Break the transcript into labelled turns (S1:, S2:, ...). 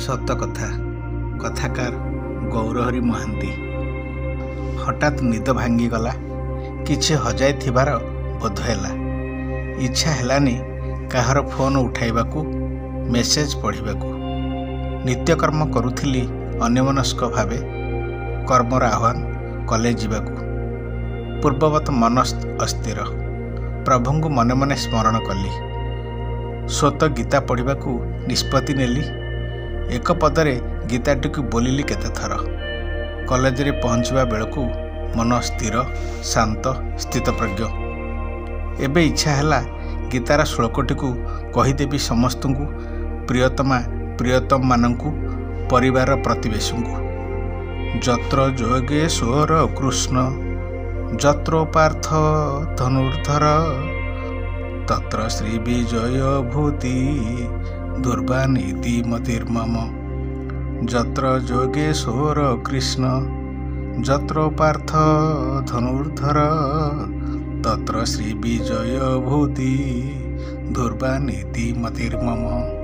S1: सत कथा कथाकार गौरहरी महांती। हठात निद भांगीगला। किछि हजाई थिबार बोध हैला। इच्छा हेलानी काहार फोन उठाइबाकू मेसेज पढ़िबाकू। नित्यकर्म करुथिली अन्यमनस्क भावे। कर्मर आह्वान कॉलेज जीवाकू। पूर्ववत मन अस्थिर। प्रभुंकु मने मने स्मरण कली। स्वत गीता पढ़िबाकू निष्पत्ति नेली। एक पदरे गीताटी को बोलिली केते थर। कॉलेज रे पहुँचवा बेलू मन स्थिर शांत स्थितप्रज्ञ। एबे इच्छा हैला गीतार श्लोकटी को कहीदेवी समस्त को, प्रियतमा प्रियतम मानंकु, परिवार प्रतिवेशींकु। जत्र जोगेश्वर कृष्ण जत्रो पार्थ धनुर्धर तत्र श्री विजय भूति दुर्बानिधि मतिर्मम। जत्र जोगेश्वर कृष्ण जत्र पार्थ धनुर्धर तत्र श्री विजय भूति दुर्बानिधि मतिर्मम।